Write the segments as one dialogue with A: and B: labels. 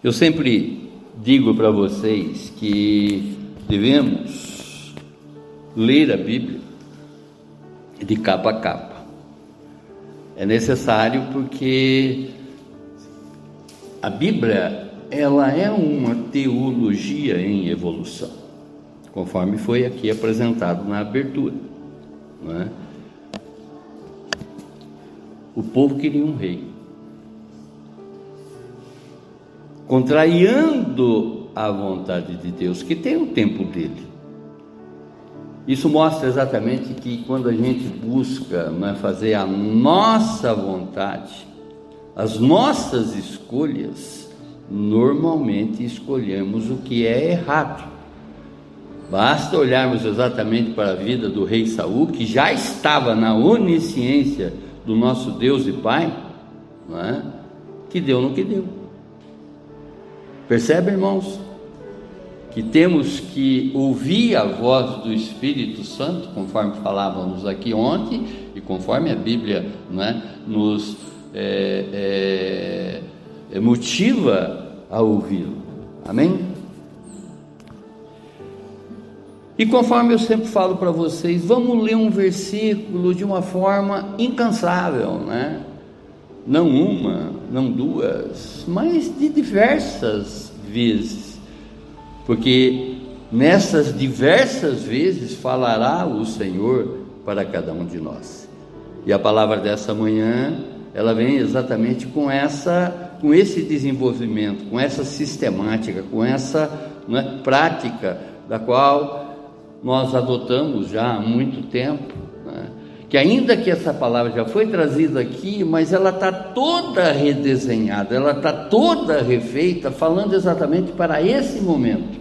A: Eu sempre digo para vocês que devemos ler a Bíblia de capa a capa. É necessário porque a Bíblia, ela é uma teologia em evolução, conforme foi aqui apresentado na abertura, não é? O povo queria um rei, contrariando a vontade de Deus, que tem o tempo dele. Isso mostra exatamente que quando a gente busca, né, fazer a nossa vontade, as nossas escolhas, normalmente escolhemos o que é errado. Basta olharmos exatamente para a vida do rei Saul, que já estava na onisciência do nosso Deus e Pai, não é? Que deu no que deu. Percebe, irmãos, que temos que ouvir a voz do Espírito Santo, conforme falávamos aqui ontem, e conforme a Bíblia, não é, nos motiva a ouvi-lo. Amém? E conforme eu sempre falo para vocês, vamos ler um versículo de uma forma incansável, né? Não uma, não duas, mas de diversas vezes, porque nessas diversas vezes falará o Senhor para cada um de nós. E a palavra dessa manhã, ela vem exatamente com esse desenvolvimento, com essa sistemática, com essa, né, prática, da qual nós adotamos já há muito tempo, né? Que ainda que essa palavra já foi trazida aqui, mas ela está toda redesenhada, ela está toda refeita, falando exatamente para esse momento,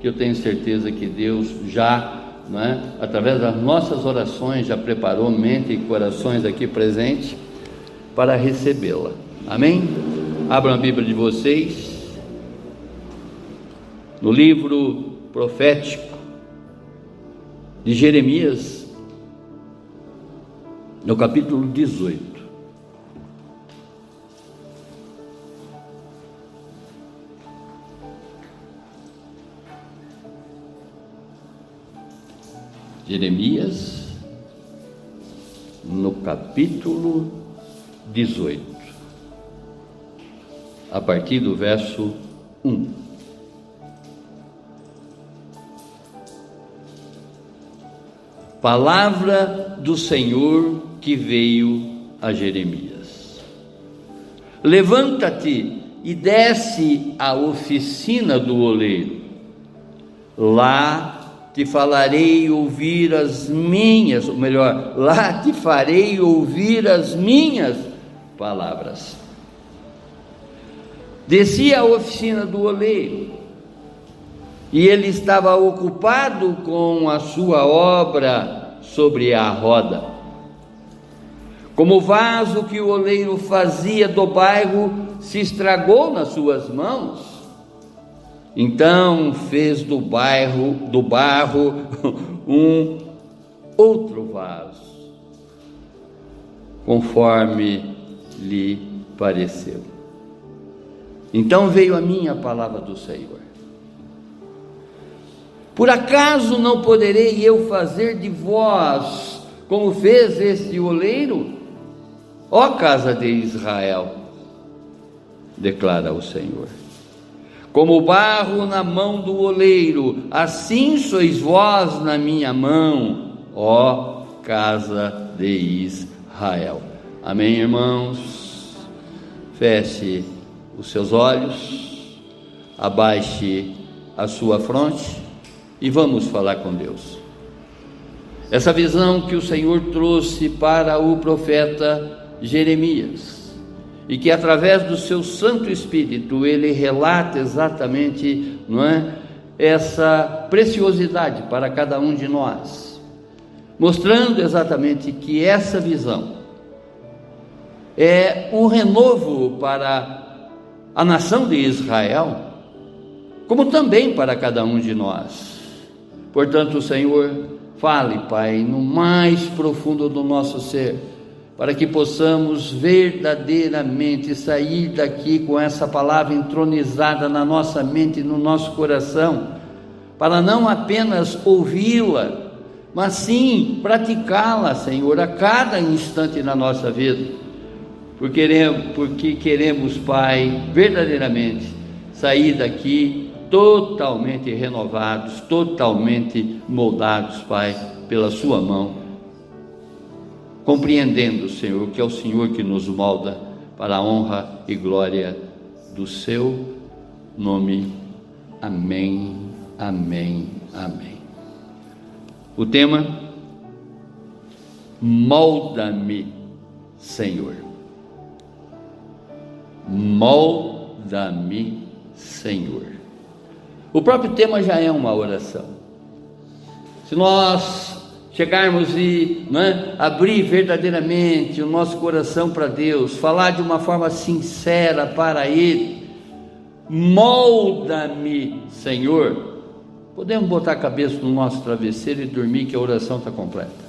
A: que eu tenho certeza que Deus já, né, através das nossas orações, já preparou mente e corações aqui presentes para recebê-la. Amém? Abram a Bíblia de vocês no livro profético de Jeremias, no capítulo 18. Jeremias, no capítulo 18, a partir do verso 1. Palavra do Senhor que veio a Jeremias: levanta-te e desce à oficina do oleiro, lá te farei ouvir as minhas palavras. Desci à oficina do oleiro, e ele estava ocupado com a sua obra sobre a roda. Como o vaso que o oleiro fazia do barro se estragou nas suas mãos, então fez do barro um outro vaso, conforme lhe pareceu. Então veio a mim a palavra do Senhor: por acaso não poderei eu fazer de vós como fez este oleiro, ó casa de Israel? Declara o Senhor. Como o barro na mão do oleiro, assim sois vós na minha mão, ó casa de Israel. Amém, irmãos? Feche os seus olhos, abaixe a sua fronte e vamos falar com Deus. Essa visão que o Senhor trouxe para o profeta Jeremias, e que através do seu Santo Espírito ele relata exatamente, não é, essa preciosidade para cada um de nós, mostrando exatamente que essa visão é um renovo para a nação de Israel, como também para cada um de nós. Portanto, Senhor, fale, Pai, no mais profundo do nosso ser, para que possamos verdadeiramente sair daqui com essa palavra entronizada na nossa mente e no nosso coração, para não apenas ouvi-la, mas sim praticá-la, Senhor, a cada instante na nossa vida, porque queremos, Pai, verdadeiramente sair daqui totalmente renovados, totalmente moldados, Pai, pela Sua mão, compreendendo, Senhor, que é o Senhor que nos molda para a honra e glória do Seu nome. Amém, amém, amém. O tema: molda-me, Senhor. Molda-me, Senhor. O próprio tema já é uma oração. Se nós chegarmos e abrir verdadeiramente o nosso coração para Deus, falar de uma forma sincera para Ele, molda-me, Senhor, podemos botar a cabeça no nosso travesseiro e dormir, que a oração está completa.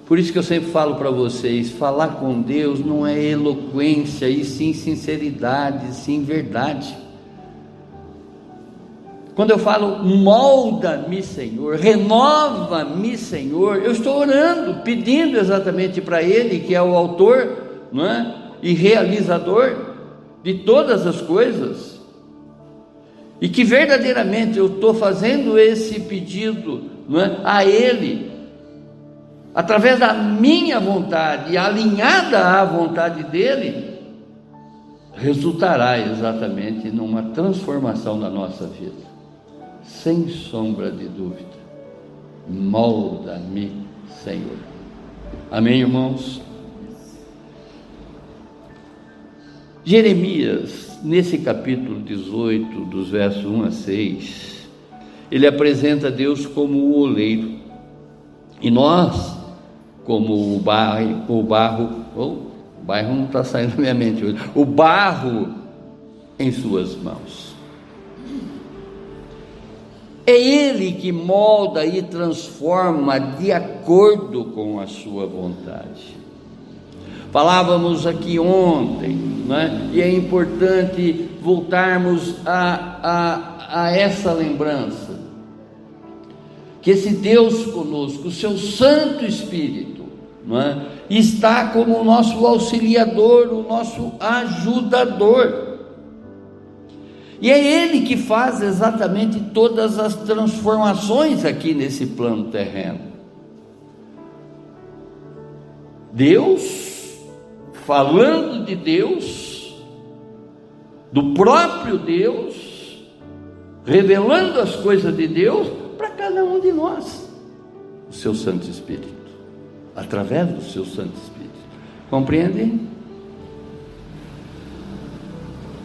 A: Por isso que eu sempre falo para vocês, falar com Deus não é eloquência, e sim sinceridade, e sim verdade. Quando eu falo molda-me, Senhor, renova-me, Senhor, eu estou orando, pedindo exatamente para Ele, que é o autor, e realizador de todas as coisas, e que verdadeiramente eu estou fazendo esse pedido a Ele, através da minha vontade, alinhada à vontade dEle, resultará exatamente numa transformação da nossa vida. Sem sombra de dúvida, molda-me, Senhor. Amém, irmãos? Jeremias, nesse capítulo 18, dos versos 1 a 6, ele apresenta Deus como o oleiro, e nós, como o barro não está saindo da minha mente hoje, o barro em suas mãos. É Ele que molda e transforma de acordo com a sua vontade. Falávamos aqui ontem, e é importante voltarmos a essa lembrança, que esse Deus conosco, o seu Santo Espírito, está como o nosso auxiliador, o nosso ajudador. E é Ele que faz exatamente todas as transformações aqui nesse plano terreno. Deus, falando de Deus, do próprio Deus, revelando as coisas de Deus para cada um de nós, o seu Santo Espírito, através do seu Santo Espírito. Compreendem?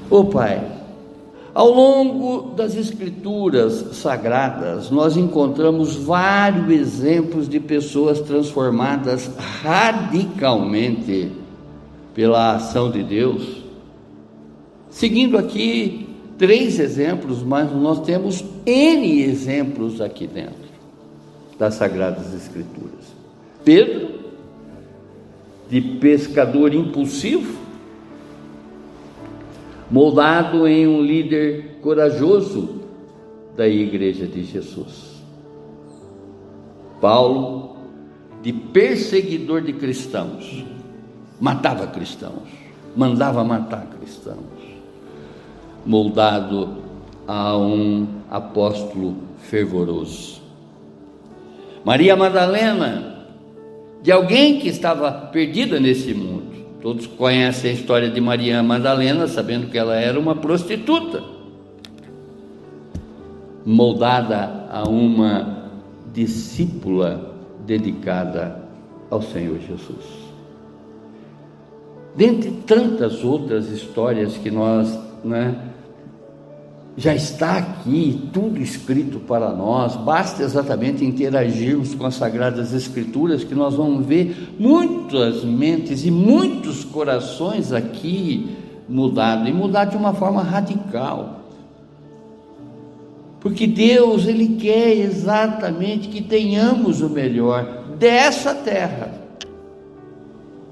A: Ô Pai, ao longo das Escrituras Sagradas, nós encontramos vários exemplos de pessoas transformadas radicalmente pela ação de Deus. Seguindo aqui 3 exemplos, mas nós temos N exemplos aqui dentro das Sagradas Escrituras. Pedro, de pescador impulsivo, moldado em um líder corajoso da Igreja de Jesus. Paulo, de perseguidor de cristãos, matava cristãos, mandava matar cristãos, moldado a um apóstolo fervoroso. Maria Madalena, de alguém que estava perdida nesse mundo. Todos conhecem a história de Maria Madalena, sabendo que ela era uma prostituta, moldada a uma discípula dedicada ao Senhor Jesus. Dentre tantas outras histórias que nós, já está aqui, tudo escrito para nós, basta exatamente interagirmos com as Sagradas Escrituras, que nós vamos ver muitas mentes e muitos corações aqui mudados, e mudar de uma forma radical. porque Deus, Ele quer exatamente que tenhamos o melhor dessa terra,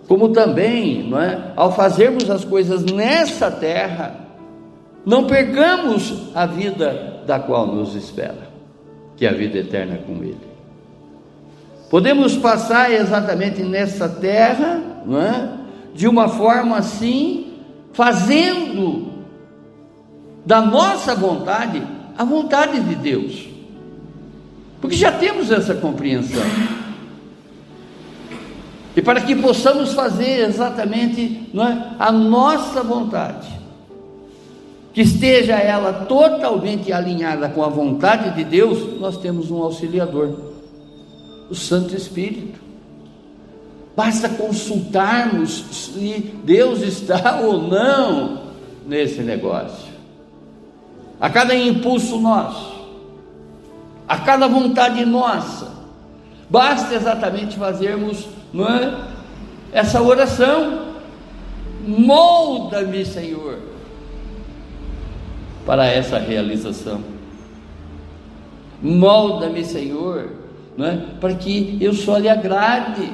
A: como também, não é? Ao fazermos as coisas nessa terra, não percamos a vida da qual nos espera, que é a vida eterna com Ele. Podemos passar exatamente nessa terra, não é? De uma forma assim, fazendo da nossa vontade a vontade de Deus, porque já temos essa compreensão. E para que possamos fazer exatamente, não é, a nossa vontade, que esteja ela totalmente alinhada com a vontade de Deus, nós temos um auxiliador, o Santo Espírito. Basta consultarmos se Deus está ou não nesse negócio. A cada impulso nosso, a cada vontade nossa, basta exatamente fazermos, não é, essa oração: molda-me, Senhor, para essa realização. Molda-me, Senhor, não é, para que eu só lhe agrade.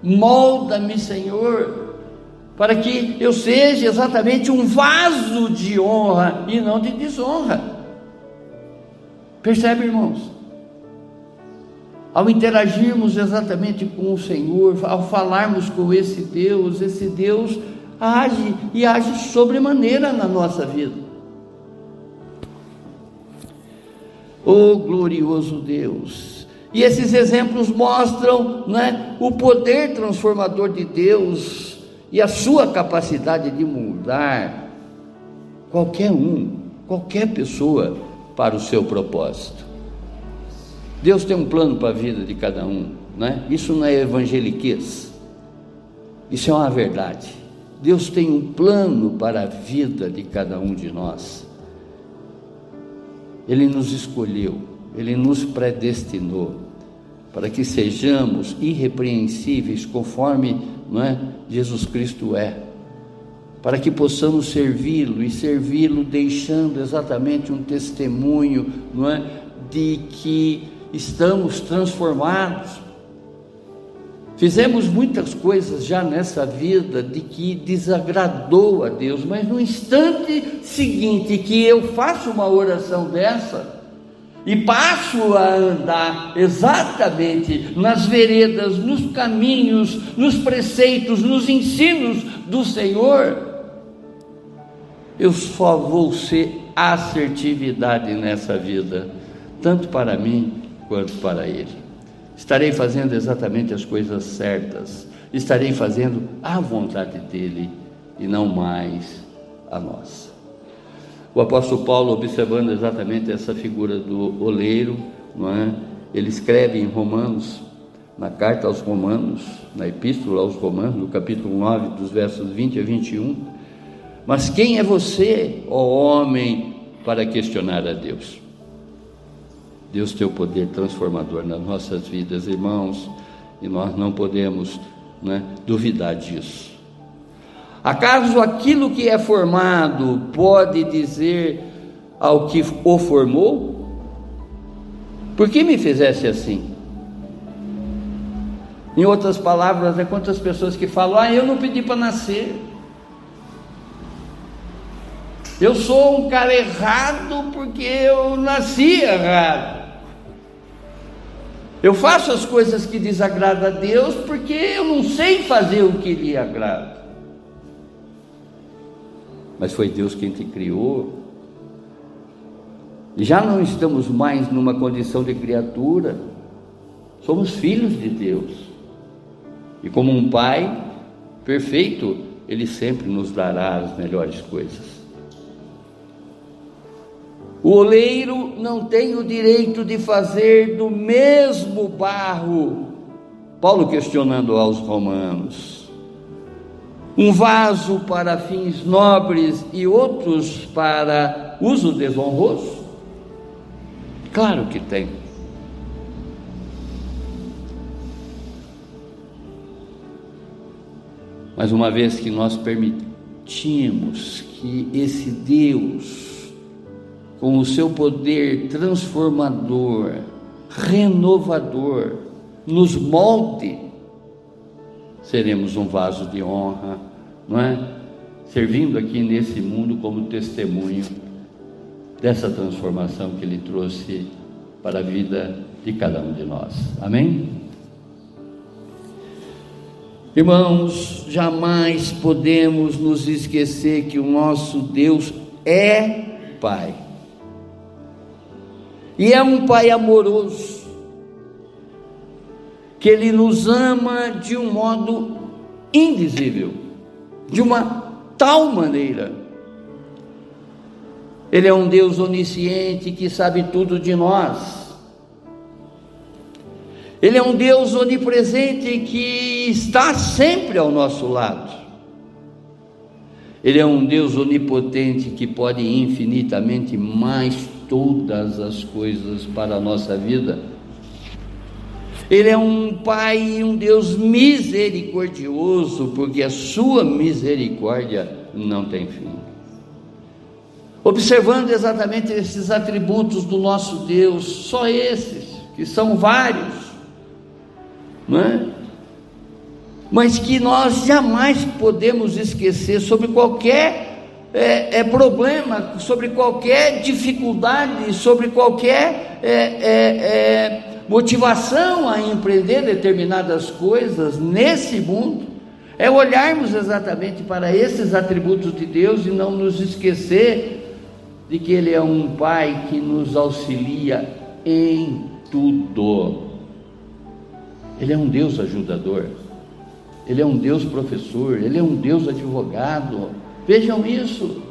A: Molda-me, Senhor, para que eu seja exatamente um vaso de honra e não de desonra. Percebe, irmãos? Ao interagirmos exatamente com o Senhor, ao falarmos com esse Deus age e age sobremaneira na nossa vida. Oh glorioso Deus! E esses exemplos mostram, né, o poder transformador de Deus e a sua capacidade de mudar qualquer pessoa para o seu propósito. Deus tem um plano para a vida de cada um, né? Isso não é evangeliquez, isso é uma verdade. Deus tem um plano para a vida de cada um de nós. Ele nos escolheu, Ele nos predestinou para que sejamos irrepreensíveis conforme, não é, Jesus Cristo é, para que possamos servi-lo e servi-lo deixando exatamente um testemunho, não é, de que estamos transformados. Fizemos muitas coisas já nessa vida de que desagradou a Deus, mas no instante seguinte que eu faço uma oração dessa e passo a andar exatamente nas veredas, nos caminhos, nos preceitos, nos ensinos do Senhor, eu só vou ser assertividade nessa vida, tanto para mim quanto para Ele. Estarei fazendo exatamente as coisas certas, estarei fazendo a vontade dEle e não mais a nossa. O apóstolo Paulo, observando exatamente essa figura do oleiro, não é? Ele escreve em Romanos, na carta aos Romanos, na epístola aos Romanos, no capítulo 9, dos versos 20 a 21, mas quem é você, ó homem, para questionar a Deus? Deus tem o poder transformador nas nossas vidas, irmãos, e nós não podemos, né, duvidar disso. Acaso aquilo que é formado pode dizer ao que o formou: por que me fizesse assim? Em outras palavras, é quantas pessoas que falam: eu não pedi para nascer, eu sou um cara errado porque eu nasci errado, eu faço as coisas que desagradam a Deus porque eu não sei fazer o que lhe agrada. Mas foi Deus quem te criou, e já não estamos mais numa condição de criatura, somos filhos de Deus, e como um pai perfeito, Ele sempre nos dará as melhores coisas. O oleiro não tem o direito de fazer do mesmo barro, Paulo questionando aos romanos, um vaso para fins nobres e outros para uso desonroso? Claro que tem. Mas uma vez que nós permitimos que esse Deus com o seu poder transformador, renovador, nos molde, seremos um vaso de honra, não é? Servindo aqui nesse mundo como testemunho dessa transformação que Ele trouxe para a vida de cada um de nós. Amém? Irmãos, jamais podemos nos esquecer que o nosso Deus é Pai. E é um Pai amoroso, que Ele nos ama de um modo indizível, de uma tal maneira. Ele é um Deus onisciente que sabe tudo de nós. Ele é um Deus onipresente que está sempre ao nosso lado. Ele é um Deus onipotente que pode infinitamente mais todas as coisas para a nossa vida. Ele é um Pai e um Deus misericordioso, porque a sua misericórdia não tem fim. Observando exatamente esses atributos do nosso Deus, só esses, que são vários, não é? Mas que nós jamais podemos esquecer sobre qualquer problema, sobre qualquer dificuldade, sobre qualquer motivação a empreender determinadas coisas nesse mundo, é olharmos exatamente para esses atributos de Deus e não nos esquecer de que Ele é um Pai que nos auxilia em tudo. Ele é um Deus ajudador, Ele é um Deus professor, Ele é um Deus advogado. Vejam isso,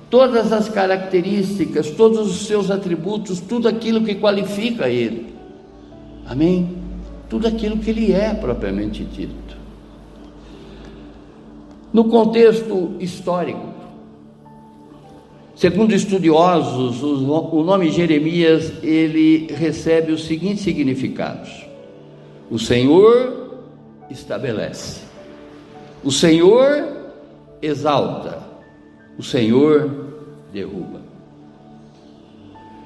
A: todas as características, todos os seus atributos, tudo aquilo que qualifica Ele, amém? Tudo aquilo que Ele é propriamente dito. No contexto histórico, segundo estudiosos, o nome Jeremias, ele recebe os seguintes significados: o Senhor estabelece, o Senhor exalta, o Senhor derruba.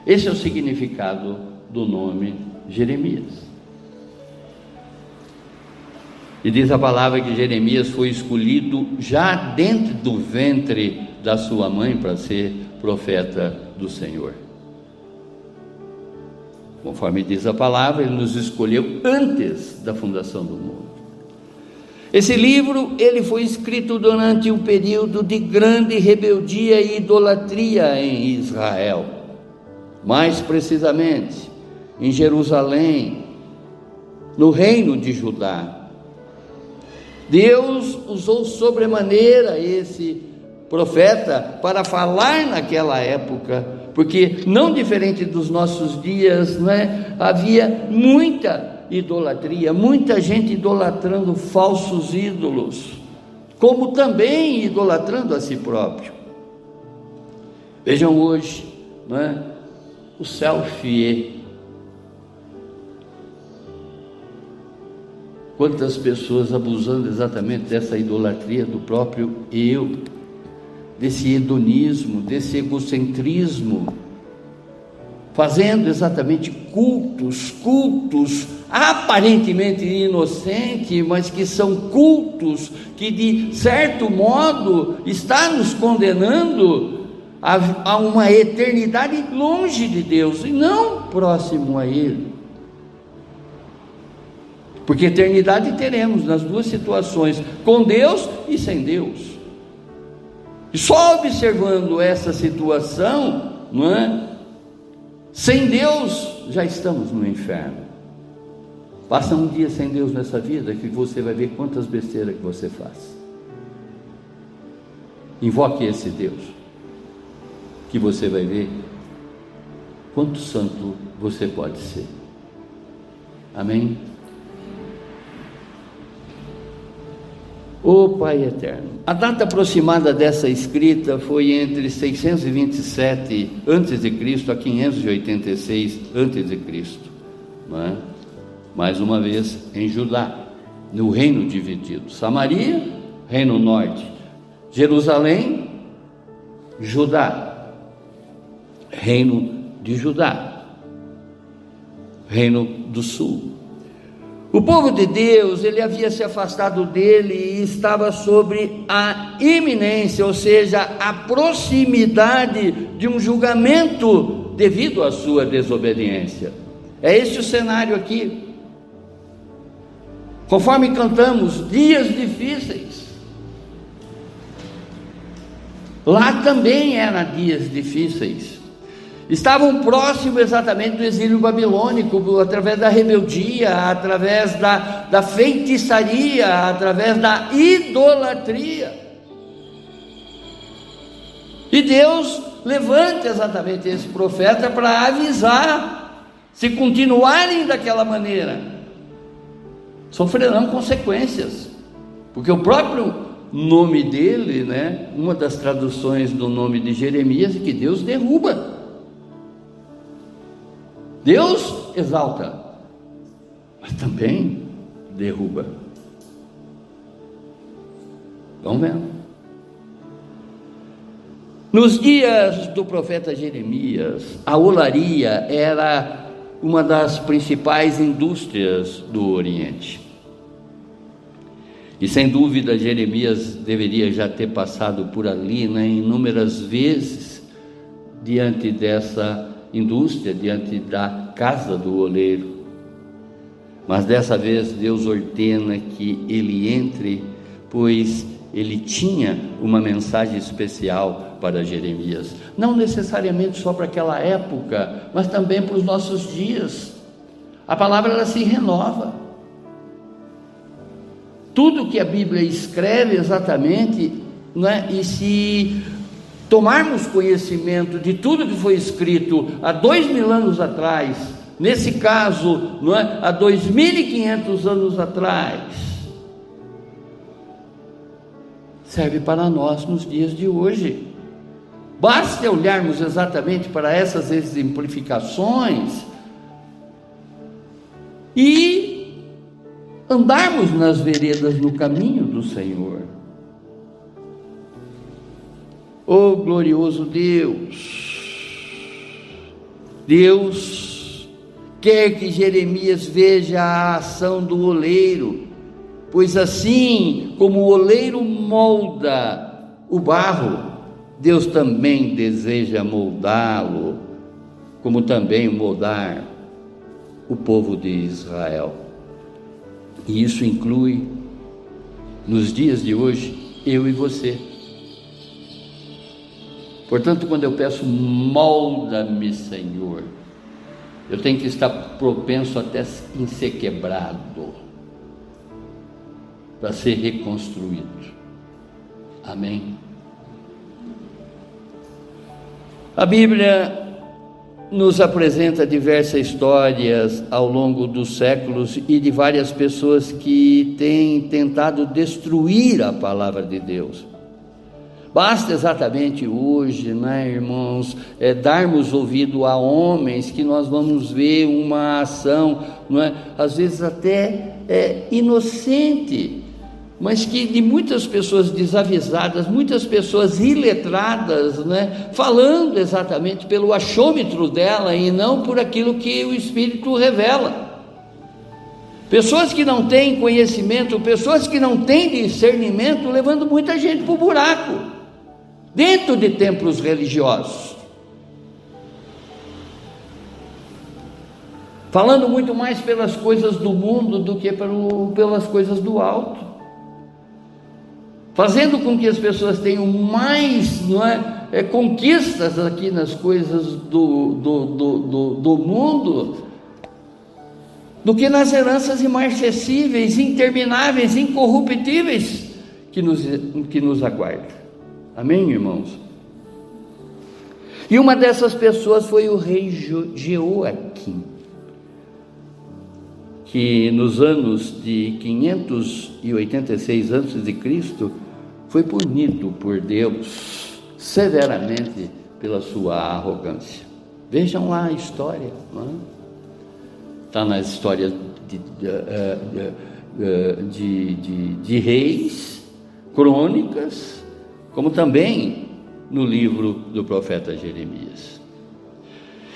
A: Esse é o significado do nome Jeremias. E diz a palavra que Jeremias foi escolhido já dentro do ventre da sua mãe para ser profeta do Senhor. Conforme diz a palavra, Ele nos escolheu antes da fundação do mundo. Esse livro, ele foi escrito durante um período de grande rebeldia e idolatria em Israel, mais precisamente em Jerusalém, no reino de Judá. Deus usou sobremaneira esse profeta para falar naquela época, porque não diferente dos nossos dias, né, havia muita idolatria, muita gente idolatrando falsos ídolos, como também idolatrando a si próprio. Vejam hoje, né, o selfie. Quantas pessoas abusando exatamente dessa idolatria do próprio eu, desse hedonismo, desse egocentrismo, fazendo exatamente cultos aparentemente inocentes, mas que são cultos que de certo modo está nos condenando a uma eternidade longe de Deus e não próximo a Ele. Porque eternidade teremos nas duas situações, com Deus e sem Deus. E só observando essa situação, não é? Sem Deus, já estamos no inferno. Passa um dia sem Deus nessa vida, que você vai ver quantas besteiras que você faz. Invoque esse Deus, que você vai ver quanto santo você pode ser. Amém? Ó Pai eterno, a data aproximada dessa escrita foi entre 627 a.C. a 586 a.C., não é? Mais uma vez em Judá, no reino dividido. Samaria, reino norte. Jerusalém, Judá, reino de Judá, reino do sul. O povo de Deus, ele havia se afastado dele e estava sobre a iminência, ou seja, a proximidade de um julgamento devido à sua desobediência. É esse o cenário aqui. Conforme cantamos, dias difíceis. Lá também eram dias difíceis. Estavam próximos exatamente do exílio babilônico, através da rebeldia, através da feitiçaria, através da idolatria. E Deus levanta exatamente esse profeta para avisar: se continuarem daquela maneira, sofrerão consequências, porque o próprio nome dele, né, uma das traduções do nome de Jeremias é que Deus derruba. Deus exalta, mas também derruba. Vamos vendo. Nos dias do profeta Jeremias, a olaria era uma das principais indústrias do Oriente. E sem dúvida Jeremias deveria já ter passado por ali, né, inúmeras vezes, diante dessa indústria, diante da casa do oleiro. Mas dessa vez Deus ordena que ele entre, pois ele tinha uma mensagem especial para Jeremias, não necessariamente só para aquela época, mas também para os nossos dias. A palavra, ela se renova. Tudo que a Bíblia escreve exatamente, né, e se tomarmos conhecimento de tudo que foi escrito há 2000 anos atrás, nesse caso, não é, há 2500 anos atrás, serve para nós nos dias de hoje. Basta olharmos exatamente para essas exemplificações e andarmos nas veredas no caminho do Senhor. Oh glorioso Deus! Deus quer que Jeremias veja a ação do oleiro, pois assim como o oleiro molda o barro, Deus também deseja moldá-lo, como também moldar o povo de Israel. E isso inclui, nos dias de hoje, eu e você. Portanto, quando eu peço, molda-me, Senhor, eu tenho que estar propenso até em ser quebrado, para ser reconstruído. Amém? A Bíblia nos apresenta diversas histórias ao longo dos séculos e de várias pessoas que têm tentado destruir a palavra de Deus. Basta exatamente hoje, né, irmãos, darmos ouvido a homens que nós vamos ver uma ação, não é, às vezes até inocente, mas que de muitas pessoas desavisadas, muitas pessoas iletradas, né, falando exatamente pelo achômetro dela e não por aquilo que o Espírito revela. Pessoas que não têm conhecimento, pessoas que não têm discernimento, levando muita gente para o buraco, dentro de templos religiosos, falando muito mais pelas coisas do mundo do que pelas coisas do alto, fazendo com que as pessoas tenham mais, não é, conquistas aqui nas coisas do mundo, do que nas heranças imarcessíveis, intermináveis, incorruptíveis que nos aguardam. Amém, irmãos? E uma dessas pessoas foi o rei Jeoaquim, que nos anos de 586 a.C. foi punido por Deus severamente pela sua arrogância. Vejam lá a história, não é? Está nas histórias de reis, crônicas, como também no livro do profeta Jeremias.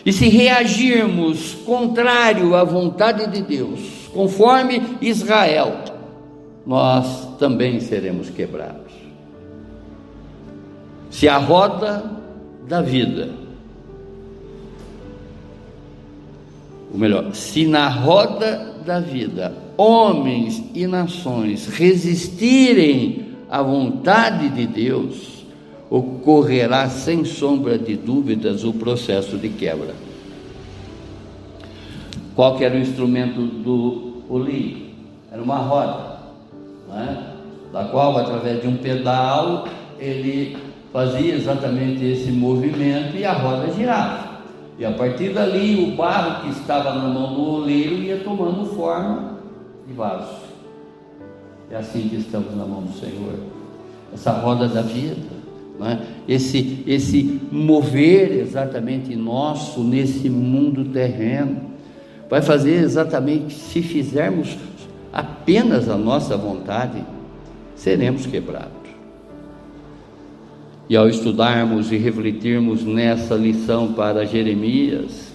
A: E se reagirmos contrário à vontade de Deus, conforme Israel, nós também seremos quebrados. Se a roda da vida, ou melhor, se na roda da vida homens e nações resistirem à vontade de Deus, ocorrerá sem sombra de dúvidas o processo de quebra. Qual que era o instrumento do oleiro? Era uma roda, da qual, através de um pedal, ele fazia exatamente esse movimento e a roda girava. E a partir dali, o barro que estava na mão do oleiro ia tomando forma de vaso. É assim que estamos na mão do Senhor. Essa roda da vida, esse mover exatamente nosso nesse mundo terreno, vai fazer exatamente, se fizermos apenas a nossa vontade, seremos quebrados. E ao estudarmos e refletirmos nessa lição para Jeremias,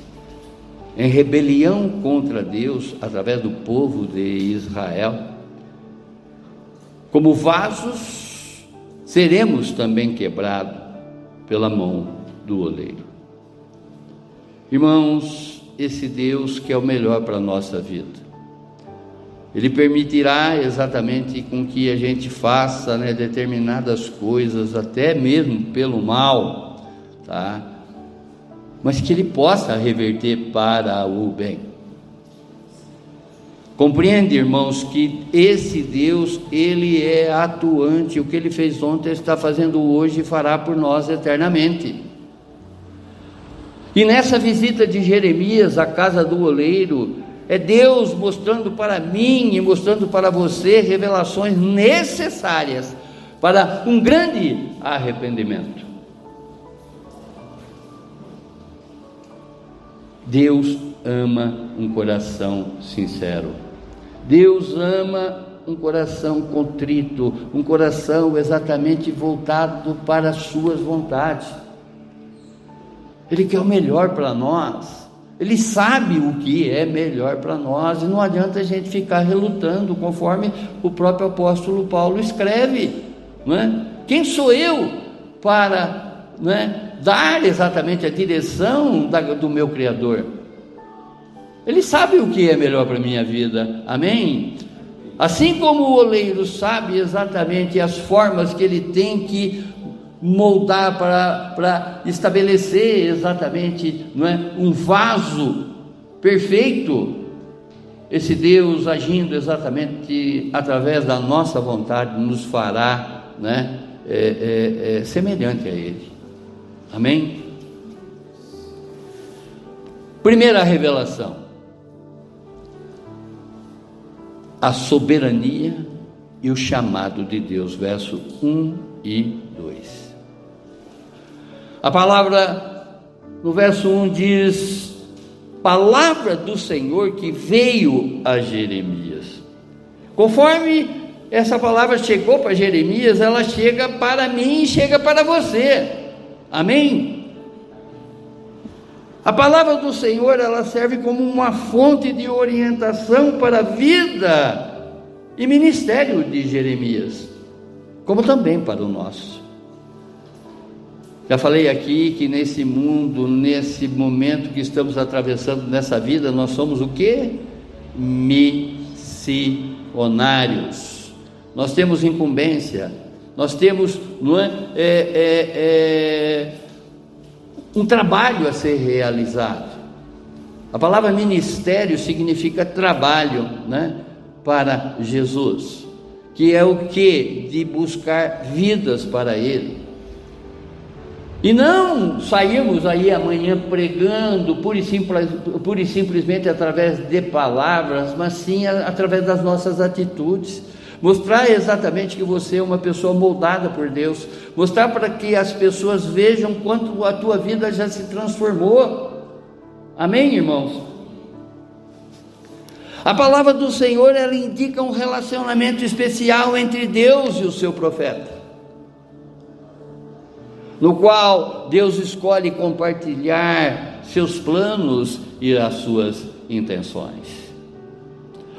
A: em rebelião contra Deus, através do povo de Israel, como vasos, seremos também quebrados pela mão do oleiro. Irmãos, esse Deus que é o melhor para a nossa vida, Ele permitirá exatamente com que a gente faça determinadas coisas, até mesmo pelo mal, mas que Ele possa reverter para o bem. Compreende, irmãos, que esse Deus, Ele é atuante. O que Ele fez ontem, Ele está fazendo hoje e fará por nós eternamente. E nessa visita de Jeremias à casa do oleiro, é Deus mostrando para mim e mostrando para você revelações necessárias para um grande arrependimento. Deus ama um coração sincero. Deus ama um coração contrito, um coração exatamente voltado para as suas vontades. Ele quer o melhor para nós. Ele sabe o que é melhor para nós, e não adianta a gente ficar relutando, conforme o próprio apóstolo Paulo escreve, Quem sou eu para dar exatamente a direção do meu Criador? Ele sabe o que é melhor para a minha vida, amém? Assim como o oleiro sabe exatamente as formas que ele tem que moldar para estabelecer exatamente um vaso perfeito, esse Deus agindo exatamente através da nossa vontade nos fará semelhante a Ele, amém? Primeira revelação: a soberania e o chamado de Deus, verso 1 e 2. A palavra no verso 1 diz: palavra do Senhor que veio a Jeremias. Conforme essa palavra chegou para Jeremias, ela chega para mim e chega para você, amém? A palavra do Senhor, ela serve como uma fonte de orientação para a vida e ministério de Jeremias, como também para o nosso. Já falei aqui que nesse mundo, nesse momento que estamos atravessando nessa vida, nós somos o quê? Missionários. Nós temos incumbência, nós temos um trabalho a ser realizado. A palavra ministério significa trabalho, para Jesus, que é o que? De buscar vidas para Ele. E não sairmos aí amanhã pregando pura e simplesmente através de palavras, mas sim através das nossas atitudes. Mostrar exatamente que você é uma pessoa moldada por Deus. Mostrar para que as pessoas vejam quanto a tua vida já se transformou. Amém, irmãos? A palavra do Senhor, ela indica um relacionamento especial entre Deus e o seu profeta. no qual Deus escolhe compartilhar seus planos e as suas intenções.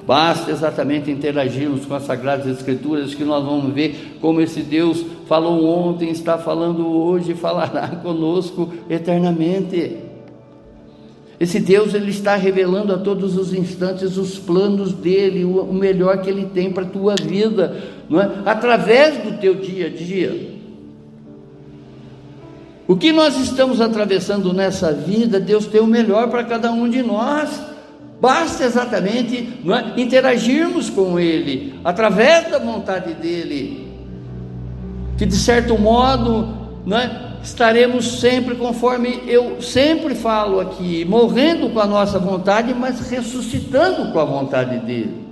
A: Basta exatamente interagirmos com as Sagradas Escrituras que nós vamos ver como esse Deus falou ontem, está falando hoje e falará conosco eternamente. Esse Deus, Ele está revelando a todos os instantes os planos dEle, o melhor que Ele tem para a tua vida, não é? Através do teu dia a dia. O que nós estamos atravessando nessa vida, Deus tem o melhor para cada um de nós. Basta exatamente, não é, interagirmos com Ele, através da vontade dEle, que de certo modo, não é, estaremos sempre, conforme eu sempre falo aqui, morrendo com a nossa vontade, mas ressuscitando com a vontade dEle,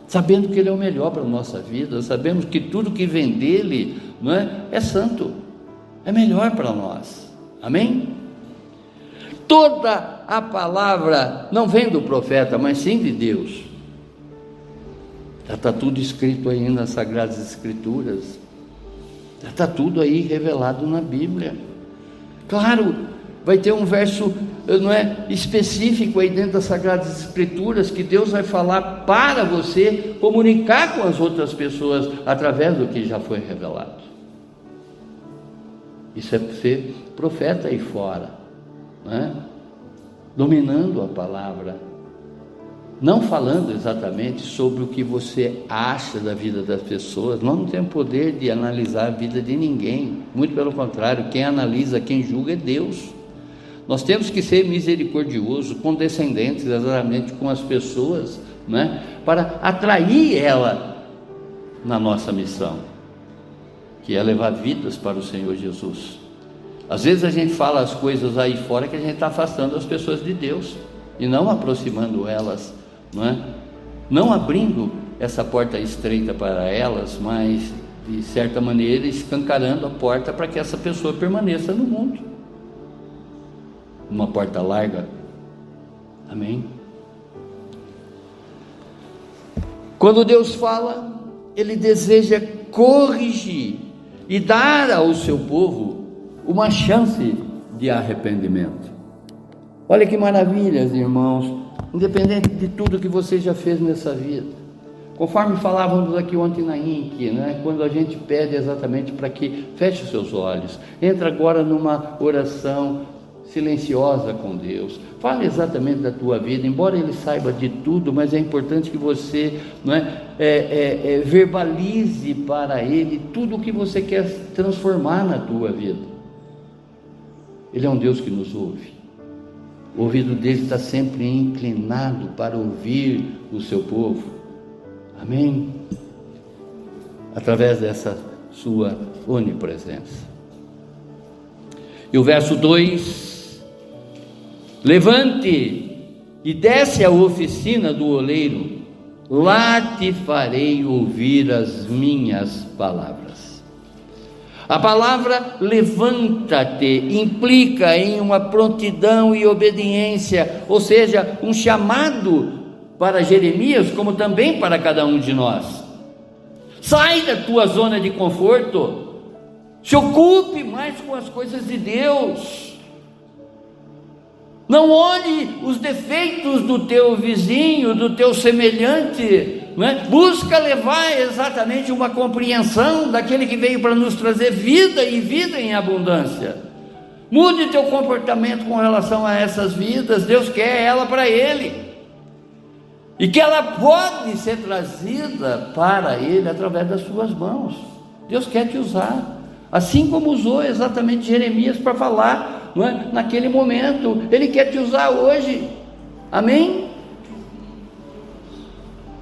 A: sabendo que Ele é o melhor para a nossa vida, sabemos que tudo que vem dEle, não é santo, é melhor para nós, amém? Toda a palavra não vem do profeta, mas sim de Deus. Já está tudo escrito aí nas Sagradas Escrituras, já está tudo aí revelado na Bíblia. Claro, vai ter um verso, não é, específico aí dentro das Sagradas Escrituras, que Deus vai falar para você comunicar com as outras pessoas através do que já foi revelado. Isso é ser profeta aí fora, né? Dominando a palavra, não falando exatamente sobre o que você acha da vida das pessoas. Nós não temos poder de analisar a vida de ninguém, muito pelo contrário, quem analisa, quem julga é Deus. Nós temos que ser misericordiosos, condescendentes exatamente com as pessoas, né? Para atrair ela na nossa missão, que é levar vidas para o Senhor Jesus. Às vezes a gente fala as coisas aí fora que a gente está afastando as pessoas de Deus e não aproximando elas, não é? Não abrindo essa porta estreita para elas, mas de certa maneira escancarando a porta para que essa pessoa permaneça no mundo. Uma porta larga, amém? Quando Deus fala, Ele deseja corrigir e dar ao seu povo uma chance de arrependimento. Olha que maravilhas, irmãos, independente de tudo que você já fez nessa vida, conforme falávamos aqui ontem na INC, né? Quando a gente pede exatamente para que feche os seus olhos, entra agora numa oração silenciosa com Deus, fale exatamente da tua vida, embora Ele saiba de tudo, mas é importante que você, não é, verbalize para Ele tudo o que você quer transformar na tua vida. Ele é um Deus que nos ouve, o ouvido dele está sempre inclinado para ouvir o seu povo, amém? Através dessa sua onipresença. E o verso 2: levante e desce à oficina do oleiro, lá te farei ouvir as minhas palavras. A palavra levanta-te implica em uma prontidão e obediência, ou seja, um chamado para Jeremias, como também para cada um de nós. Sai da tua zona de conforto, se ocupe mais com as coisas de Deus. Não olhe os defeitos do teu vizinho, do teu semelhante, não é? Busca levar exatamente uma compreensão daquele que veio para nos trazer vida e vida em abundância. Mude teu comportamento com relação a essas vidas. Deus quer ela para Ele, e que ela pode ser trazida para Ele através das suas mãos. Deus quer te usar, assim como usou exatamente Jeremias para falar, não é? Naquele momento. Ele quer te usar hoje, amém?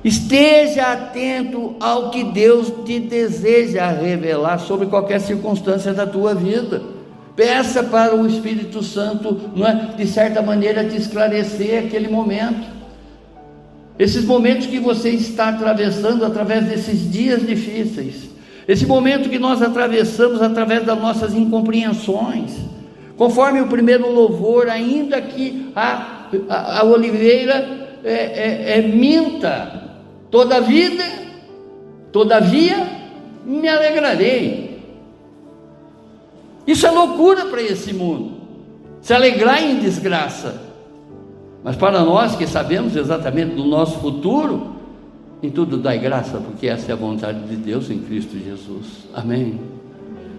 A: Esteja atento ao que Deus te deseja revelar sobre qualquer circunstância da tua vida. Peça para o Espírito Santo, não é, de certa maneira, te esclarecer aquele momento. Esses momentos que você está atravessando através desses dias difíceis, esse momento que nós atravessamos através das nossas incompreensões, conforme o primeiro louvor, ainda que a oliveira minta, todavia me alegrarei. Isso é loucura para esse mundo, se alegrar em desgraça. Mas para nós que sabemos exatamente do nosso futuro, em tudo dai graça, porque essa é a vontade de Deus em Cristo Jesus. Amém?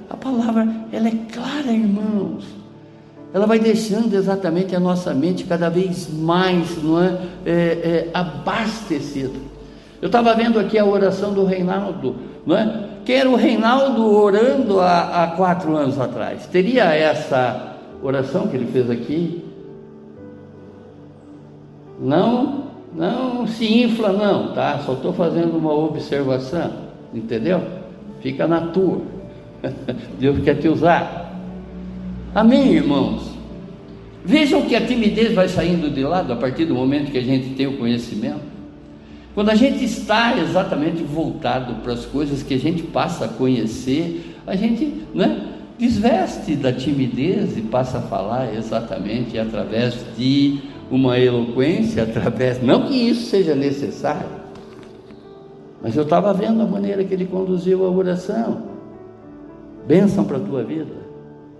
A: A palavra, ela é clara, irmãos. Ela vai deixando exatamente a nossa mente cada vez mais, não é, abastecida. Eu estava vendo aqui a oração do Reinaldo, não é? Que era o Reinaldo orando há 4 anos atrás. Teria essa oração que ele fez aqui? Não se infla não, tá? Só estou fazendo uma observação, entendeu? Fica na tua. Deus quer te usar. Amém, irmãos? Vejam que a timidez vai saindo de lado a partir do momento que a gente tem o conhecimento. Quando a gente está exatamente voltado para as coisas que a gente passa a conhecer, a gente, né, desveste da timidez e passa a falar exatamente através de uma eloquência, através, não que isso seja necessário, mas eu estava vendo a maneira que ele conduziu a oração. Bênção para a tua vida.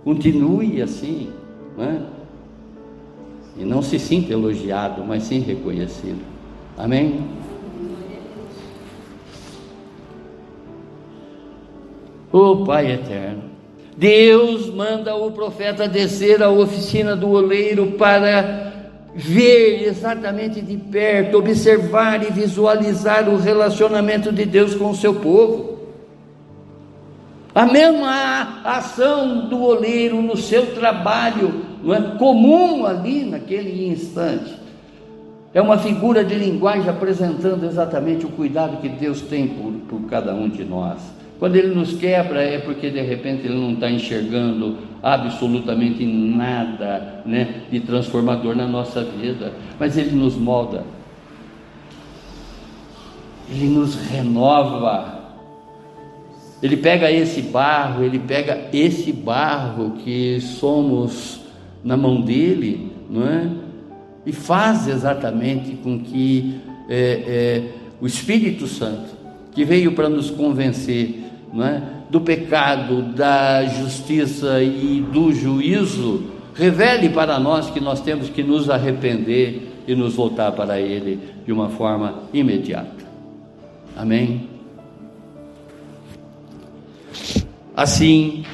A: Continue assim, né? E não se sinta elogiado, mas sim reconhecido. Amém? Oh Pai eterno, Deus manda o profeta descer à oficina do oleiro para ver exatamente de perto, observar e visualizar o relacionamento de Deus com o seu povo. A mesma ação do oleiro no seu trabalho, não é comum ali naquele instante, é uma figura de linguagem apresentando exatamente o cuidado que Deus tem por cada um de nós. Quando Ele nos quebra é porque de repente Ele não está enxergando absolutamente nada, né, de transformador na nossa vida, mas Ele nos molda, Ele nos renova. Ele pega esse barro que somos na mão dele, não é? E faz exatamente com que o Espírito Santo, que veio para nos convencer, não é, do pecado, da justiça e do juízo, revele para nós que nós temos que nos arrepender e nos voltar para Ele de uma forma imediata. Amém? Assim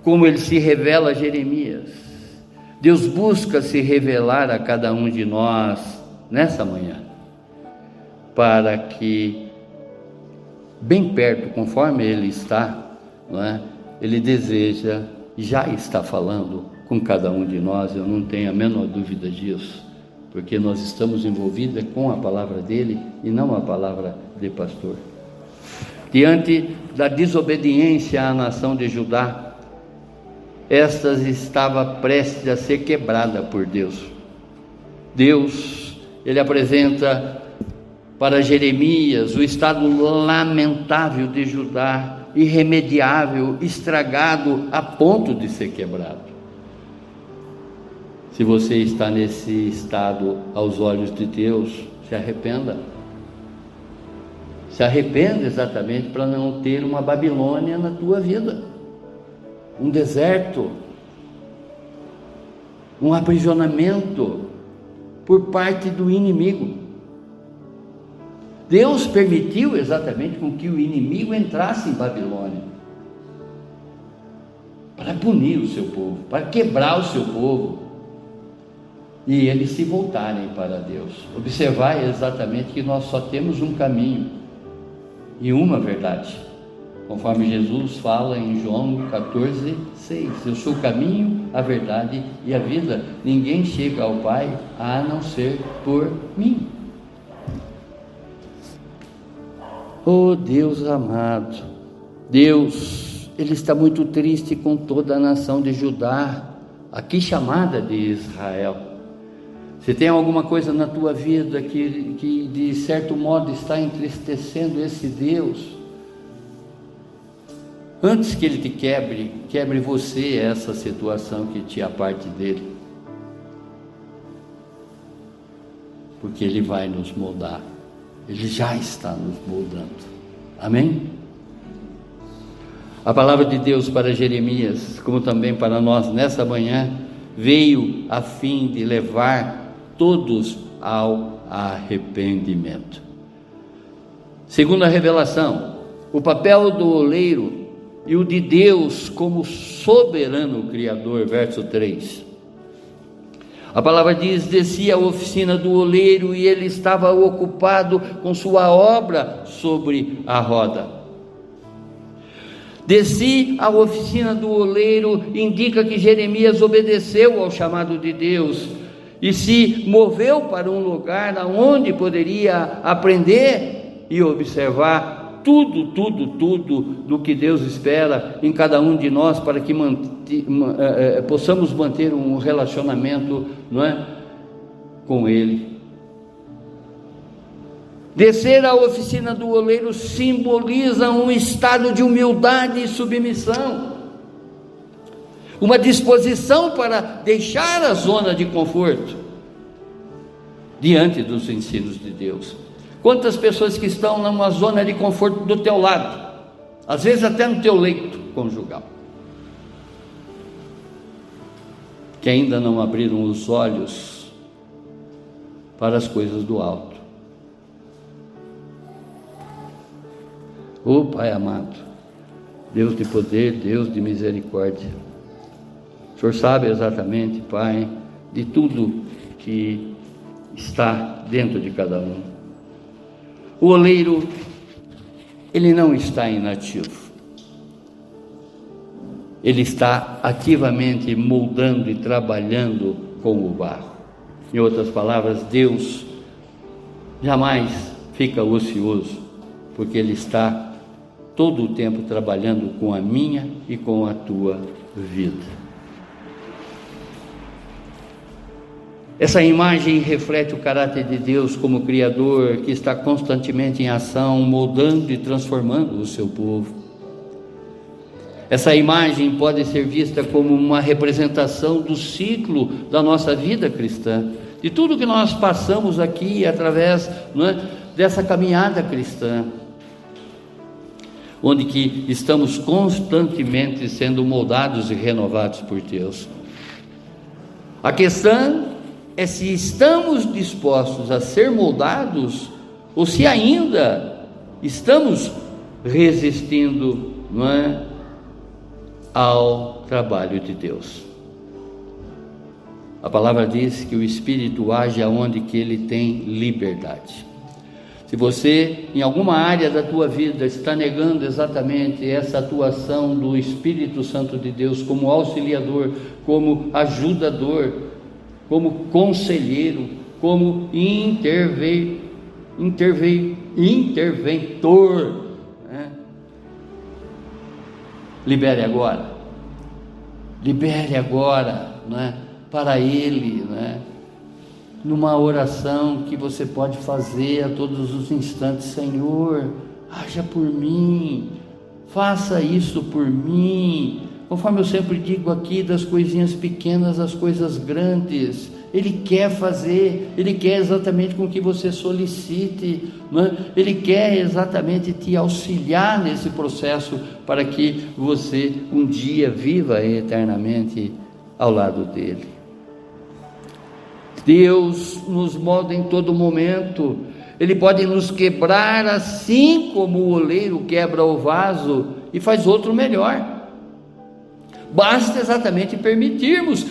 A: como Ele se revela a Jeremias, Deus busca se revelar a cada um de nós nessa manhã, para que bem perto, conforme Ele está, não é? Ele deseja, já está falando com cada um de nós, eu não tenho a menor dúvida disso, porque nós estamos envolvidos com a palavra dele e não a palavra de pastor. Diante da desobediência à nação de Judá, esta estava prestes a ser quebrada por Deus. Deus, Ele apresenta para Jeremias o estado lamentável de Judá, irremediável, estragado a ponto de ser quebrado. Se você está nesse estado aos olhos de Deus, se arrependa. Se arrependa exatamente para não ter uma Babilônia na tua vida, um deserto, um aprisionamento por parte do inimigo. Deus permitiu exatamente com que o inimigo entrasse em Babilônia, para punir o seu povo, para quebrar o seu povo, e eles se voltarem para Deus. Observar exatamente que nós só temos um caminho e uma verdade, conforme Jesus fala em João 14:6, eu sou o caminho, a verdade e a vida, ninguém chega ao Pai a não ser por mim. Oh Deus amado, Deus, Ele está muito triste com toda a nação de Judá, aqui chamada de Israel. Se tem alguma coisa na tua vida que de certo modo está entristecendo esse Deus, antes que Ele te quebre você essa situação que te aparte dele, porque Ele vai nos moldar, Ele já está nos moldando. Amém? A palavra de Deus para Jeremias, como também para nós nessa manhã, veio a fim de levar todos ao arrependimento. Segundo a revelação, o papel do oleiro e o de Deus como soberano Criador, verso 3. A palavra diz: descia à oficina do oleiro e ele estava ocupado com sua obra sobre a roda. Desci à oficina do oleiro indica que Jeremias obedeceu ao chamado de Deus e se moveu para um lugar onde poderia aprender e observar tudo do que Deus espera em cada um de nós, para que possamos manter um relacionamento, não é, com Ele. Descer à oficina do oleiro simboliza um estado de humildade e submissão, uma disposição para deixar a zona de conforto diante dos ensinos de Deus. Quantas pessoas que estão numa zona de conforto do teu lado, às vezes até no teu leito conjugal, que ainda não abriram os olhos para as coisas do alto. Ó Pai amado, Deus de poder, Deus de misericórdia, o Senhor sabe exatamente, Pai, de tudo que está dentro de cada um. O oleiro, ele não está inativo, ele está ativamente moldando e trabalhando com o barro. Em outras palavras, Deus jamais fica ocioso, porque Ele está todo o tempo trabalhando com a minha e com a tua vida. Essa imagem reflete o caráter de Deus como Criador, que está constantemente em ação, moldando e transformando o seu povo. Essa imagem pode ser vista como uma representação do ciclo da nossa vida cristã, de tudo que nós passamos aqui através, não é, dessa caminhada cristã, onde que estamos constantemente sendo moldados e renovados por Deus. A questão é se estamos dispostos a ser moldados ou se ainda estamos resistindo, não é, ao trabalho de Deus. A palavra diz que o Espírito age aonde que ele tem liberdade. Se você, em alguma área da tua vida, está negando exatamente essa atuação do Espírito Santo de Deus como auxiliador, como ajudador, como conselheiro, como interventor, né? Libere agora, né? Para Ele, né? Numa oração que você pode fazer a todos os instantes: Senhor, haja por mim, faça isso por mim. Conforme eu sempre digo aqui, das coisinhas pequenas às coisas grandes, Ele quer fazer, Ele quer exatamente com que você solicite, né? Ele quer exatamente te auxiliar nesse processo, para que você um dia viva eternamente ao lado dEle. Deus nos molda em todo momento. Ele pode nos quebrar assim como o oleiro quebra o vaso e faz outro melhor. Basta exatamente permitirmos.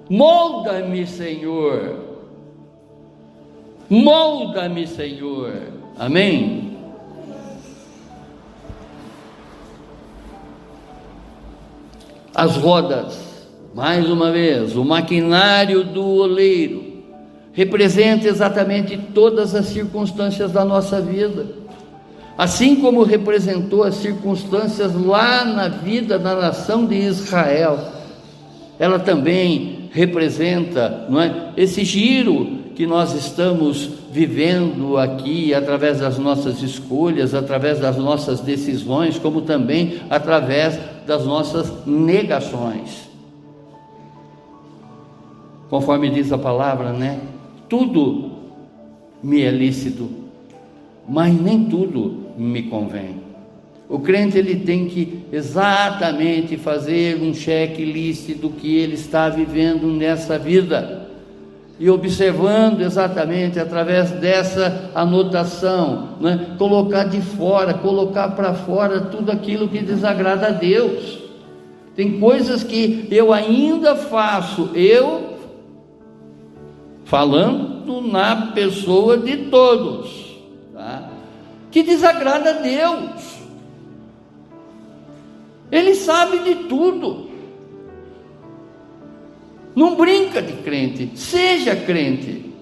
A: Molda-me, Senhor. Molda-me, Senhor. Amém? As rodas, mais uma vez, o maquinário do oleiro representa exatamente todas as circunstâncias da nossa vida, assim como representou as circunstâncias lá na vida da nação de Israel. Ela também representa, não é, esse giro que nós estamos vivendo aqui, através das nossas escolhas, através das nossas decisões, como também através das nossas negações. Conforme diz a palavra, né? Tudo me é lícito, mas nem tudo me convém. O crente ele tem que exatamente fazer um checklist do que ele está vivendo nessa vida, e observando exatamente através dessa anotação, né? Colocar de fora, colocar para fora tudo aquilo que desagrada a Deus. Tem coisas que eu ainda faço, eu falando na pessoa de todos, tá? Que desagrada a Deus. Ele sabe de tudo. Não brinca de crente, seja crente.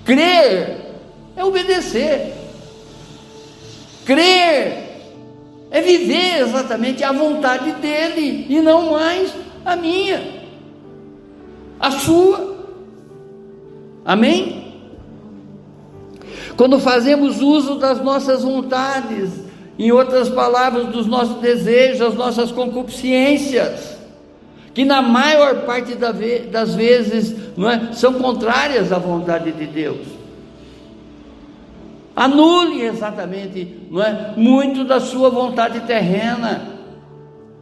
A: Crer é obedecer. Crer é viver exatamente a vontade dele, e não mais a minha, a sua. Amém? Quando fazemos uso das nossas vontades, em outras palavras, dos nossos desejos, das nossas concupiscências, que na maior parte das vezes, não é, são contrárias à vontade de Deus, anule exatamente, não é, muito da sua vontade terrena,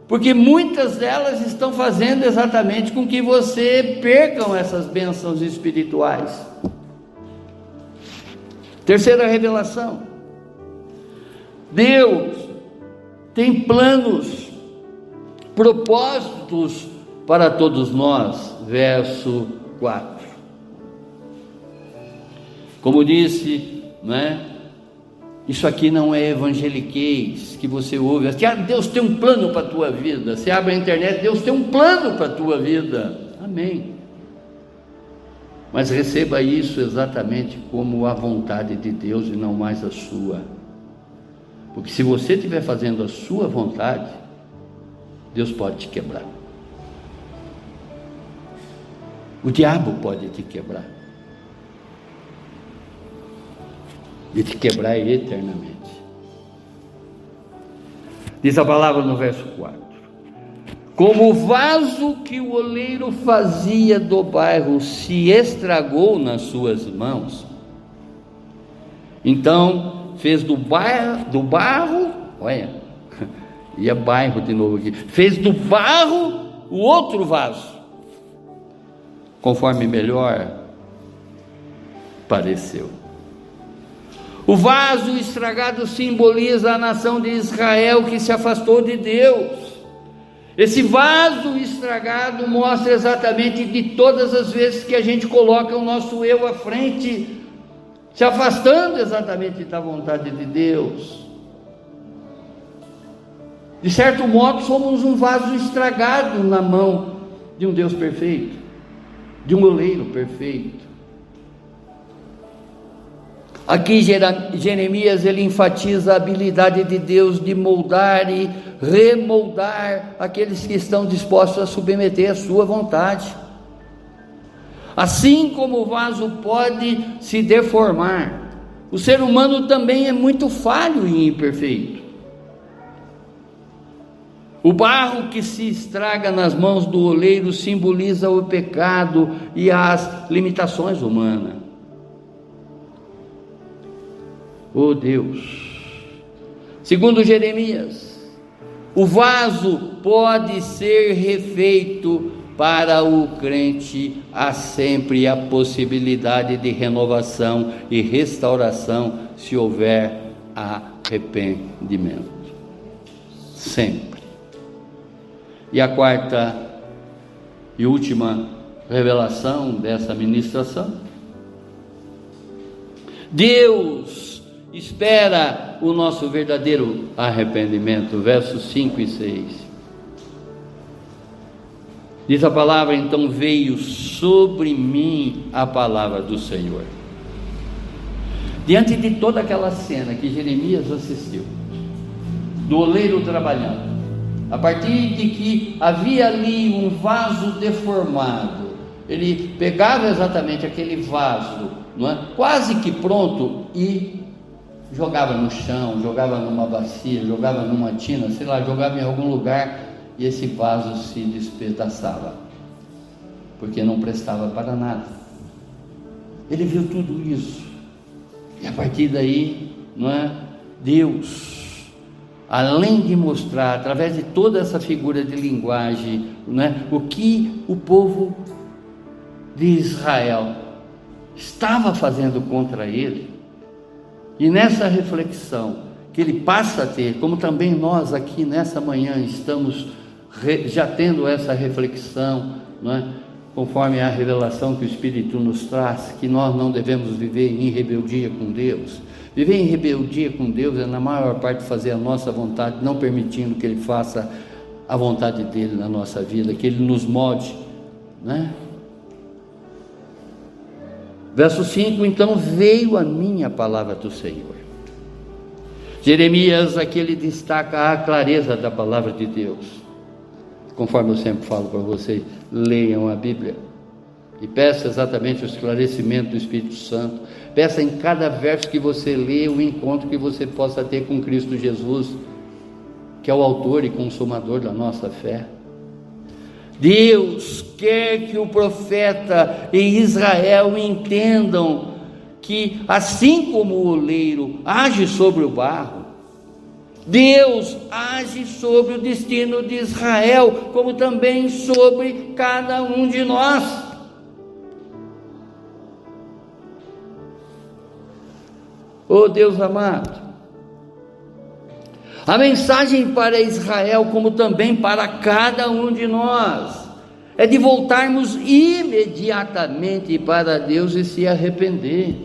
A: porque muitas delas estão fazendo exatamente com que você percam essas bênçãos espirituais. Terceira revelação: Deus tem planos, propósitos para todos nós. Verso 4. Como disse, né? Isso aqui não é evangeliquez que você ouve, que Deus tem um plano para a tua vida. Você abre a internet, Deus tem um plano para a tua vida. Amém. Mas receba isso exatamente como a vontade de Deus e não mais a sua. Porque se você estiver fazendo a sua vontade, Deus pode te quebrar. O diabo pode te quebrar. E te quebrar eternamente. Diz a palavra no verso 4: como o vaso que o oleiro fazia do barro se estragou nas suas mãos, então fez do barro, olha, e é bairro de novo aqui, fez do barro o outro vaso, conforme melhor pareceu. O vaso estragado simboliza a nação de Israel que se afastou de Deus. Esse vaso estragado mostra exatamente de todas as vezes que a gente coloca o nosso eu à frente, se afastando exatamente da vontade de Deus. De certo modo, somos um vaso estragado na mão de um Deus perfeito, de um oleiro perfeito. Aqui Jeremias ele enfatiza a habilidade de Deus de moldar e remoldar aqueles que estão dispostos a submeter a sua vontade. Assim como o vaso pode se deformar, o ser humano também é muito falho e imperfeito. O barro que se estraga nas mãos do oleiro simboliza o pecado e as limitações humanas. Oh Deus, segundo Jeremias, o vaso pode ser refeito. Para o crente há sempre a possibilidade de renovação e restauração se houver arrependimento, sempre. E a quarta e última revelação dessa ministração: Deus espera o nosso verdadeiro arrependimento. Versos 5 e 6. Diz a palavra: então veio sobre mim a palavra do Senhor. Diante de toda aquela cena que Jeremias assistiu, do oleiro trabalhando, a partir de que havia ali um vaso deformado, ele pegava exatamente aquele vaso, não é? Quase que pronto, e jogava no chão, jogava numa bacia, jogava numa tina, sei lá, jogava em algum lugar, e esse vaso se despedaçava, porque não prestava para nada. Ele viu tudo isso, e a partir daí, não é? Deus além de mostrar, através de toda essa figura de linguagem, né, o que o povo de Israel estava fazendo contra ele, e nessa reflexão que ele passa a ter, como também nós aqui nessa manhã estamos já tendo essa reflexão, não é? Conforme a revelação que o Espírito nos traz, que nós não devemos viver em rebeldia com Deus. Viver em rebeldia com Deus é na maior parte fazer a nossa vontade, não permitindo que Ele faça a vontade dEle na nossa vida, que Ele nos molde, né? Verso 5, então veio a minha palavra do Senhor. Jeremias, aqui ele destaca a clareza da palavra de Deus. Conforme eu sempre falo para vocês, leiam a Bíblia e peça exatamente o esclarecimento do Espírito Santo. Peça em cada verso que você lê o encontro que você possa ter com Cristo Jesus, que é o autor e consumador da nossa fé. Deus quer que o profeta e Israel entendam que, assim como o oleiro age sobre o barro, Deus age sobre o destino de Israel, como também sobre cada um de nós. Oh Deus amado, a mensagem para Israel, como também para cada um de nós, é de voltarmos imediatamente para Deus e se arrepender.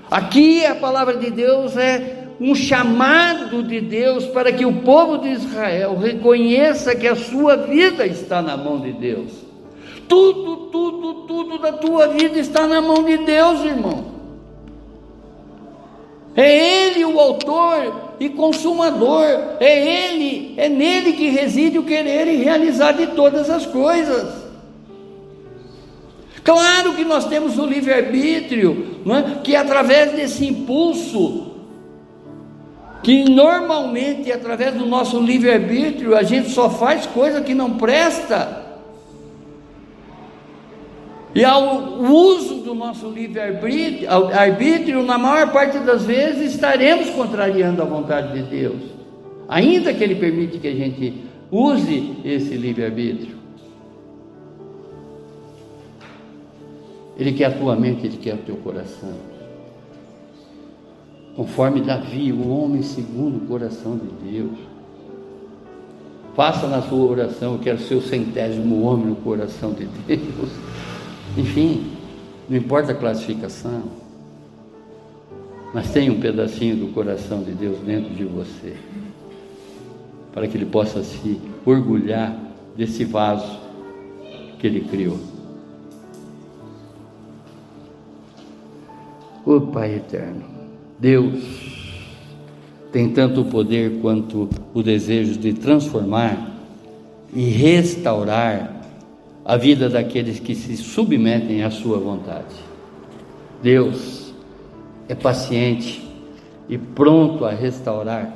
A: Aqui a palavra de Deus é um chamado de Deus para que o povo de Israel reconheça que a sua vida está na mão de Deus. Tudo da tua vida está na mão de Deus, irmão. É Ele o autor e consumador, é nele que reside o querer e realizar de todas as coisas. Claro que nós temos o livre-arbítrio, não é? Que através desse impulso, que normalmente através do nosso livre-arbítrio a gente só faz coisa que não presta, e ao uso do nosso livre-arbítrio, na maior parte das vezes estaremos contrariando a vontade de Deus, ainda que Ele permite que a gente use esse livre-arbítrio. Ele quer a tua mente, Ele quer o teu coração. Conforme Davi, o homem segundo o coração de Deus. Faça na sua oração: eu quero ser o 100º homem no coração de Deus. Enfim, não importa a classificação, mas tem um pedacinho do coração de Deus dentro de você, para que Ele possa se orgulhar desse vaso que Ele criou. Ô Pai eterno, Deus tem tanto o poder quanto o desejo de transformar e restaurar a vida daqueles que se submetem à sua vontade. Deus é paciente e pronto a restaurar,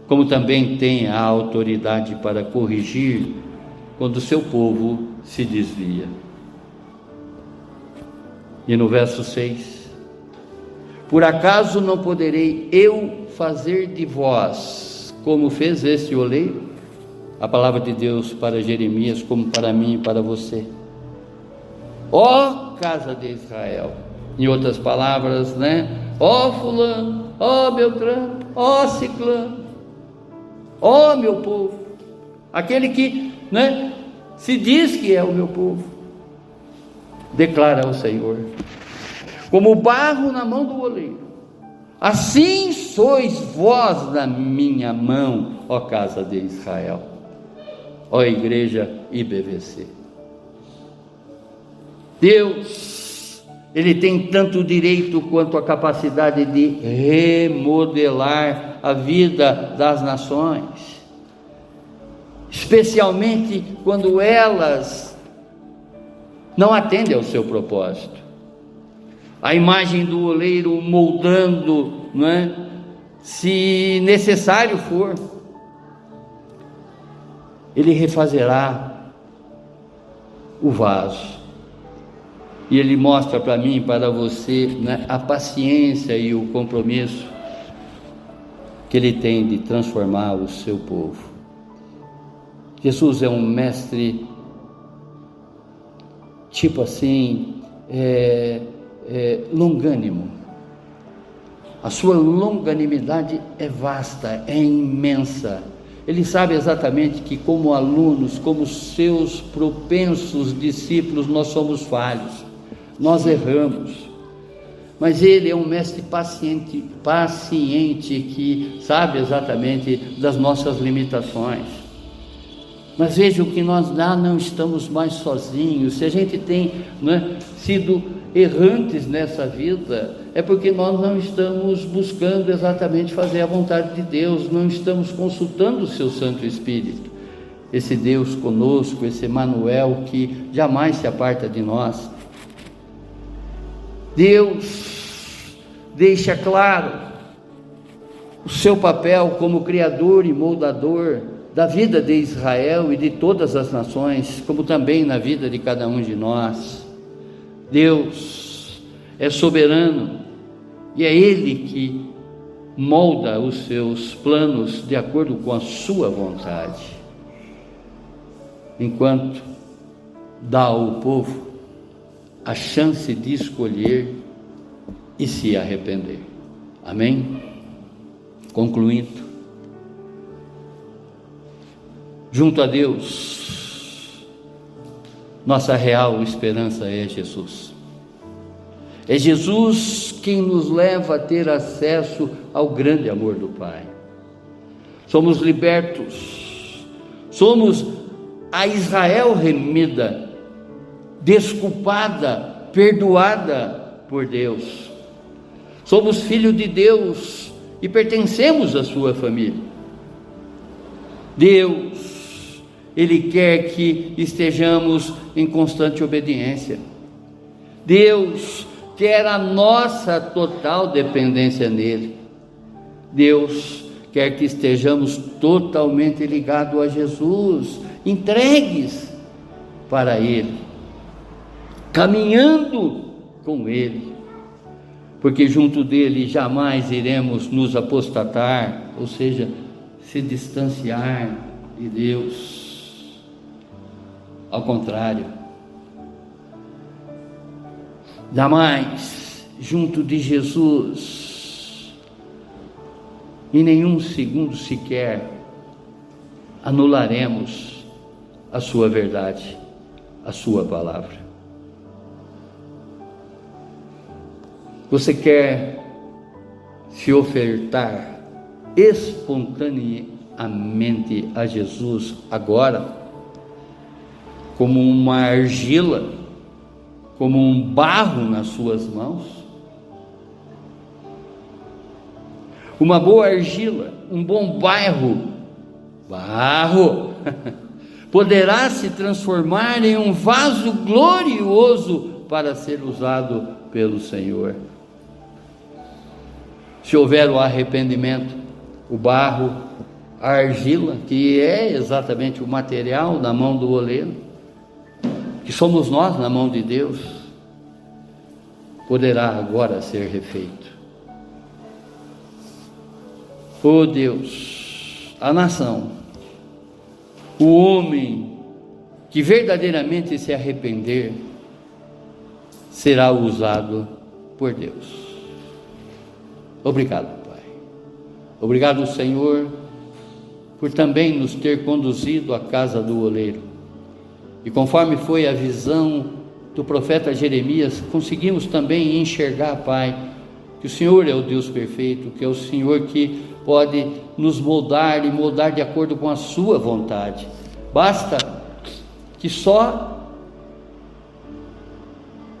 A: como também tem a autoridade para corrigir quando o seu povo se desvia. E no verso 6, por acaso não poderei eu fazer de vós como fez este oleiro? A palavra de Deus para Jeremias, como para mim e para você. Ó casa de Israel, em outras palavras, né? Ó fulano, ó Beltrano, ó ciclano, ó meu povo, aquele que, né, se diz que é o meu povo, declara ao Senhor: como o barro na mão do oleiro, assim sois vós na minha mão, ó casa de Israel, ó igreja IBVC. Deus, Ele tem tanto o direito quanto a capacidade de remodelar a vida das nações, especialmente quando elas não atendem ao seu propósito. A imagem do oleiro moldando, não é? Se necessário for, Ele refazerá o vaso, e Ele mostra para mim e para você, né, a paciência e o compromisso que Ele tem de transformar o seu povo. Jesus é um mestre, tipo assim, longânimo. A sua longanimidade é vasta, é imensa. Ele sabe exatamente que, como alunos, como seus propensos discípulos, nós somos falhos, nós erramos. Mas Ele é um mestre paciente que sabe exatamente das nossas limitações. Mas vejam que nós não estamos mais sozinhos. Se a gente tem sido errantes nessa vida, é porque nós não estamos buscando exatamente fazer a vontade de Deus, não estamos consultando o seu Santo Espírito, esse Deus conosco, esse Emmanuel que jamais se aparta de nós. Deus deixa claro o seu papel como Criador e moldador da vida de Israel e de todas as nações, como também na vida de cada um de nós. Deus é soberano e é Ele que molda os seus planos de acordo com a sua vontade, enquanto dá ao povo a chance de escolher e se arrepender. Amém? Concluindo, junto a Deus, nossa real esperança é Jesus. É Jesus quem nos leva a ter acesso ao grande amor do Pai. Somos libertos, somos a Israel remida, desculpada, perdoada por Deus. Somos filhos de Deus e pertencemos à sua família. Deus, Ele quer que estejamos em constante obediência. Deus quer a nossa total dependência nele. Deus quer que estejamos totalmente ligados a Jesus, entregues para Ele, caminhando com Ele, porque junto dele jamais iremos nos apostatar, ou seja, se distanciar de Deus. Ao contrário, jamais junto de Jesus, em nenhum segundo sequer, anularemos a sua verdade, a sua palavra. Você quer se ofertar espontaneamente a Jesus agora, como uma argila, como um barro nas suas mãos? Uma boa argila, um bom barro poderá se transformar em um vaso glorioso para ser usado pelo Senhor. Se houver o arrependimento, o barro, a argila, que é exatamente o material na mão do oleiro, que somos nós na mão de Deus, poderá agora ser refeito. Oh Deus, a nação, o homem que verdadeiramente se arrepender, será usado por Deus. Obrigado, Pai. Obrigado, Senhor, por também nos ter conduzido à casa do oleiro. E conforme foi a visão do profeta Jeremias, conseguimos também enxergar, Pai, que o Senhor é o Deus perfeito, que é o Senhor que pode nos moldar e moldar de acordo com a sua vontade. Basta que só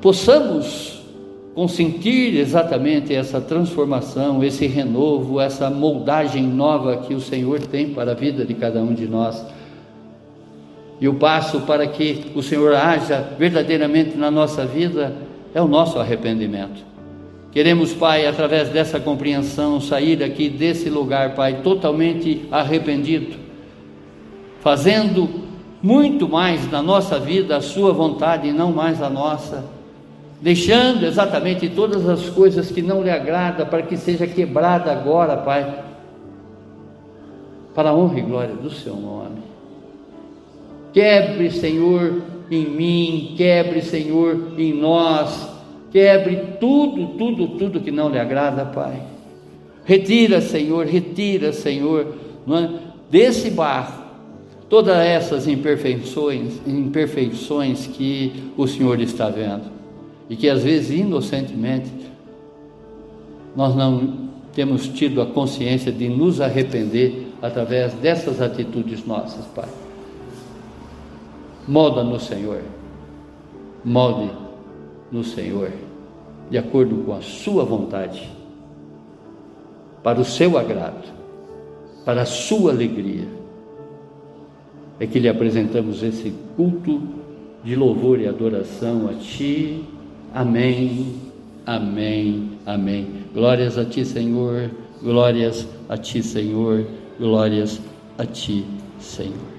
A: possamos consentir exatamente essa transformação, esse renovo, essa moldagem nova que o Senhor tem para a vida de cada um de nós. E o passo para que o Senhor haja verdadeiramente na nossa vida é o nosso arrependimento. Queremos, Pai, através dessa compreensão, sair aqui desse lugar, Pai, totalmente arrependido, fazendo muito mais na nossa vida a sua vontade e não mais a nossa, deixando exatamente todas as coisas que não lhe agradam, para que seja quebrada agora, Pai, para a honra e glória do seu nome. Quebre, Senhor, em mim, quebre, Senhor, em nós, quebre tudo que não lhe agrada, Pai. Retira, Senhor, não é? Desse barro, todas essas imperfeições que o Senhor está vendo, e que às vezes inocentemente nós não temos tido a consciência de nos arrepender através dessas atitudes nossas, Pai. Molda-nos, Senhor, molde no Senhor, de acordo com a sua vontade, para o seu agrado, para a sua alegria. É que lhe apresentamos esse culto de louvor e adoração a Ti. Amém, amém, amém. Glórias a Ti, Senhor, glórias a Ti, Senhor, glórias a Ti, Senhor.